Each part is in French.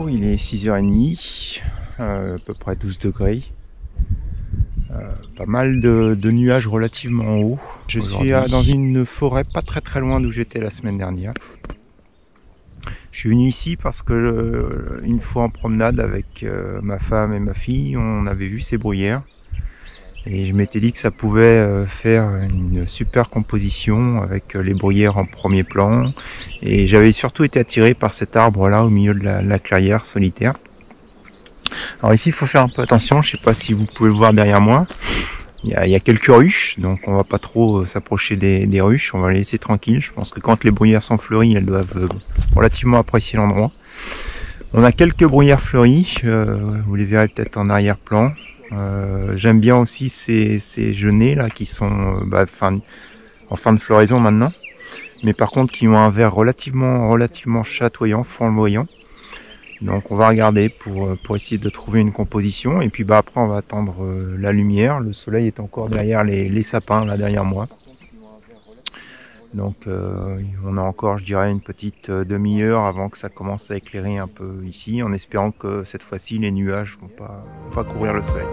Il est 6h30, à peu près 12 degrés. Pas mal de nuages relativement hauts. Je suis dans une forêt pas très loin d'où j'étais la semaine dernière. Je suis venu ici parce que une fois en promenade avec ma femme et ma fille, on avait vu ces bruyères. Et je m'étais dit que ça pouvait faire une super composition avec les bruyères en premier plan. Et j'avais surtout été attiré par cet arbre là au milieu de la clairière solitaire. Alors ici il faut faire un peu attention, je ne sais pas si vous pouvez le voir derrière moi. Il y a quelques ruches, donc on va pas trop s'approcher des ruches, on va les laisser tranquilles. Je pense que quand les bruyères sont fleuries, elles doivent relativement apprécier l'endroit. On a quelques bruyères fleuries, vous les verrez peut-être en arrière-plan. J'aime bien aussi ces genêts là qui sont en fin de floraison maintenant, mais par contre qui ont un vert relativement chatoyant, flamboyant. Donc on va regarder pour essayer de trouver une composition, et puis après on va attendre la lumière. Le soleil est encore derrière les sapins là derrière moi. Donc on a encore, je dirais, une petite demi-heure avant que ça commence à éclairer un peu ici, en espérant que cette fois-ci les nuages vont pas couvrir le soleil.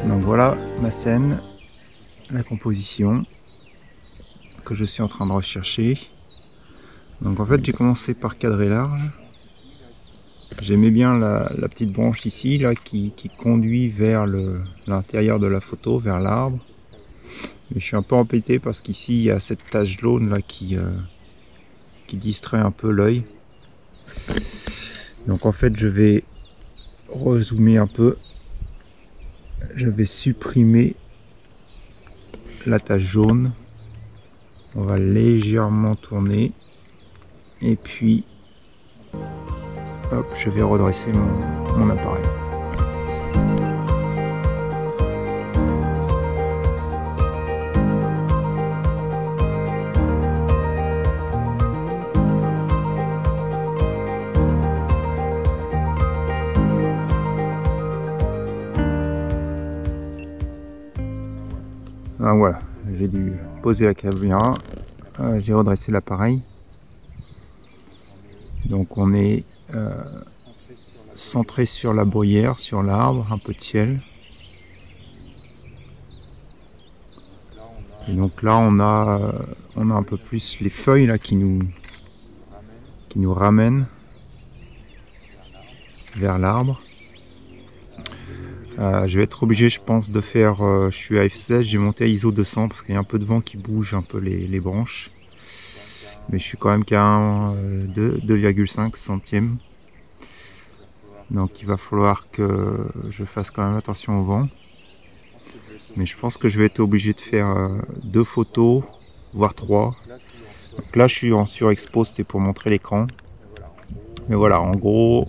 Donc voilà ma scène, la composition que je suis en train de rechercher. Donc en fait j'ai commencé par cadrer large. J'aimais bien la petite branche ici là qui conduit vers l'intérieur de la photo, vers l'arbre. Mais je suis un peu embêté parce qu'ici il y a cette tache jaune là qui distrait un peu l'œil. Donc en fait je vais rezoomer un peu. Je vais supprimer la tache jaune. On va légèrement tourner. Et puis, hop, je vais redresser mon appareil. Ah, voilà, j'ai dû poser la caméra, j'ai redressé l'appareil. Donc on est centré sur la bruyère, sur l'arbre, un peu de ciel. Et donc là on a un peu plus les feuilles là qui nous ramènent vers l'arbre. Je vais être obligé, je pense, de faire, je suis à f16, j'ai monté à ISO 200 parce qu'il y a un peu de vent qui bouge un peu les branches. Mais je suis quand même qu'à 2,5 centièmes. Donc il va falloir que je fasse quand même attention au vent. Mais je pense que je vais être obligé de faire 2 photos, voire 3. Donc là je suis en surexpo, c'était pour montrer l'écran. Mais voilà, en gros,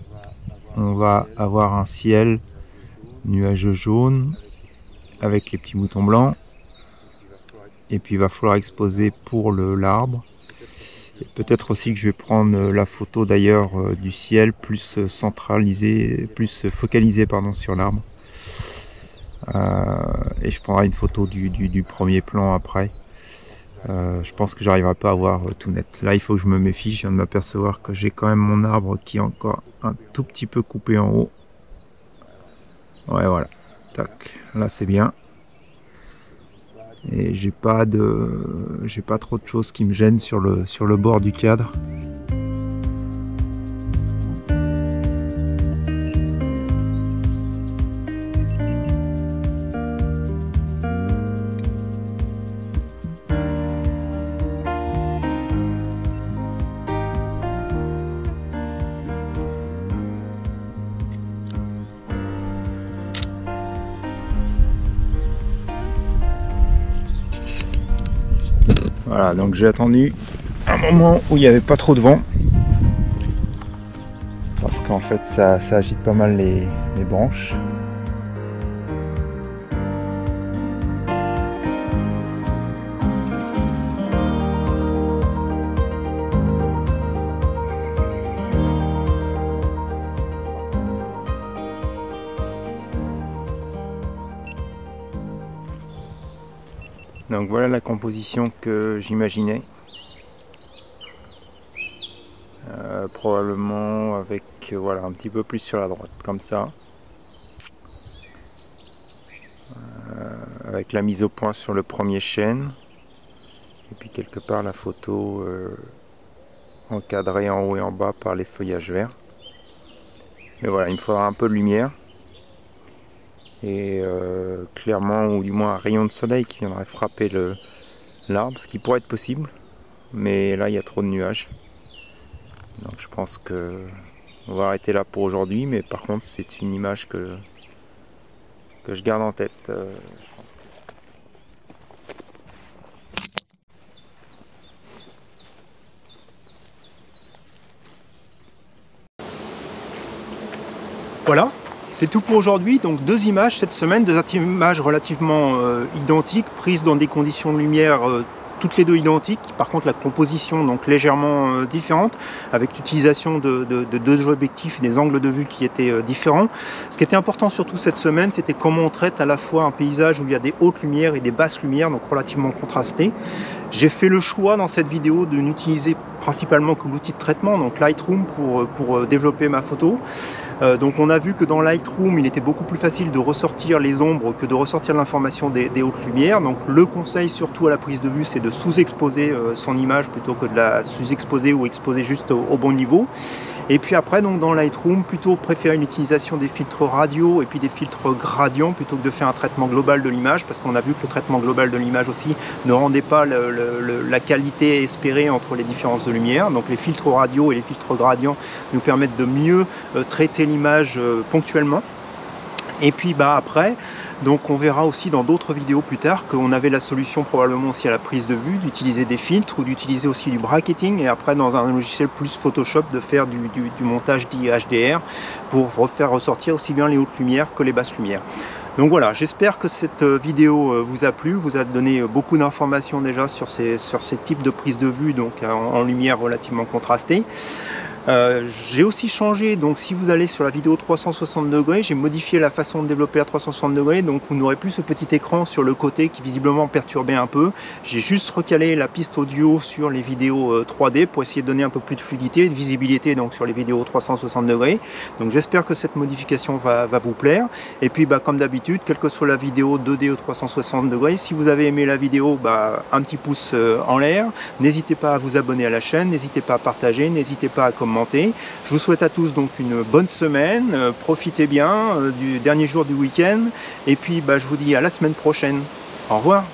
on va avoir un ciel nuageux jaune avec les petits moutons blancs. et puis il va falloir exposer pour l'arbre. Peut-être aussi que je vais prendre la photo d'ailleurs du ciel plus centralisée, plus focalisée pardon, sur l'arbre. Et je prendrai une photo du premier plan après. Je pense que j'arriverai pas à voir tout net. Là il faut que je me méfie, je viens de m'apercevoir que j'ai quand même mon arbre qui est encore un tout petit peu coupé en haut. Ouais voilà, tac, là c'est bien. Et j'ai pas trop de choses qui me gênent sur le bord du cadre. Voilà, donc j'ai attendu un moment où il n'y avait pas trop de vent. Parce qu'en fait ça agite pas mal les branches. Donc voilà la composition que j'imaginais. Probablement avec voilà, un petit peu plus sur la droite, comme ça. Avec la mise au point sur le premier chêne. Et puis quelque part la photo encadrée en haut et en bas par les feuillages verts. Mais voilà, il me faudra un peu de lumière. Et clairement, ou du moins un rayon de soleil qui viendrait frapper l'arbre, ce qui pourrait être possible, mais là il y a trop de nuages, donc je pense que on va arrêter là pour aujourd'hui. Mais par contre c'est une image que je garde en tête. Je pense Voilà, c'est tout pour aujourd'hui. Donc 2 images cette semaine, 2 images relativement identiques, prises dans des conditions de lumière toutes les 2 identiques. Par contre la composition donc légèrement différente, avec l'utilisation de 2 objectifs et des angles de vue qui étaient différents. Ce qui était important surtout cette semaine, c'était comment on traite à la fois un paysage où il y a des hautes lumières et des basses lumières, donc relativement contrastées. J'ai fait le choix dans cette vidéo de n'utiliser principalement que l'outil de traitement, donc Lightroom, pour développer ma photo. Donc on a vu que dans Lightroom il était beaucoup plus facile de ressortir les ombres que de ressortir l'information des hautes lumières. Donc le conseil surtout à la prise de vue, c'est de sous-exposer son image plutôt que de la sous-exposer ou exposer juste au bon niveau. Et puis après, donc dans Lightroom, plutôt préférer une utilisation des filtres radio et puis des filtres gradients plutôt que de faire un traitement global de l'image, parce qu'on a vu que le traitement global de l'image aussi ne rendait pas la qualité espérée entre les différences de lumière. Donc les filtres radio et les filtres gradients nous permettent de mieux traiter l'image ponctuellement. Et puis après, donc on verra aussi dans d'autres vidéos plus tard qu'on avait la solution probablement aussi à la prise de vue d'utiliser des filtres ou d'utiliser aussi du bracketing, et après dans un logiciel plus Photoshop de faire du montage dit HDR pour refaire ressortir aussi bien les hautes lumières que les basses lumières. Donc voilà, j'espère que cette vidéo vous a plu, vous a donné beaucoup d'informations déjà sur ces types de prise de vue, donc en lumière relativement contrastée. J'ai aussi changé, donc si vous allez sur la vidéo 360 degrés, j'ai modifié la façon de développer à 360 degrés, donc vous n'aurez plus ce petit écran sur le côté qui visiblement perturbait un peu. J'ai juste recalé la piste audio sur les vidéos 3D pour essayer de donner un peu plus de fluidité et de visibilité donc sur les vidéos 360 degrés. Donc j'espère que cette modification va vous plaire. Et puis comme d'habitude, quelle que soit la vidéo 2D ou 360 degrés, si vous avez aimé la vidéo, un petit pouce en l'air. N'hésitez pas à vous abonner à la chaîne, n'hésitez pas à partager, n'hésitez pas à commenter. Je vous souhaite à tous donc une bonne semaine, profitez bien du dernier jour du week-end, et puis je vous dis à la semaine prochaine. Au revoir.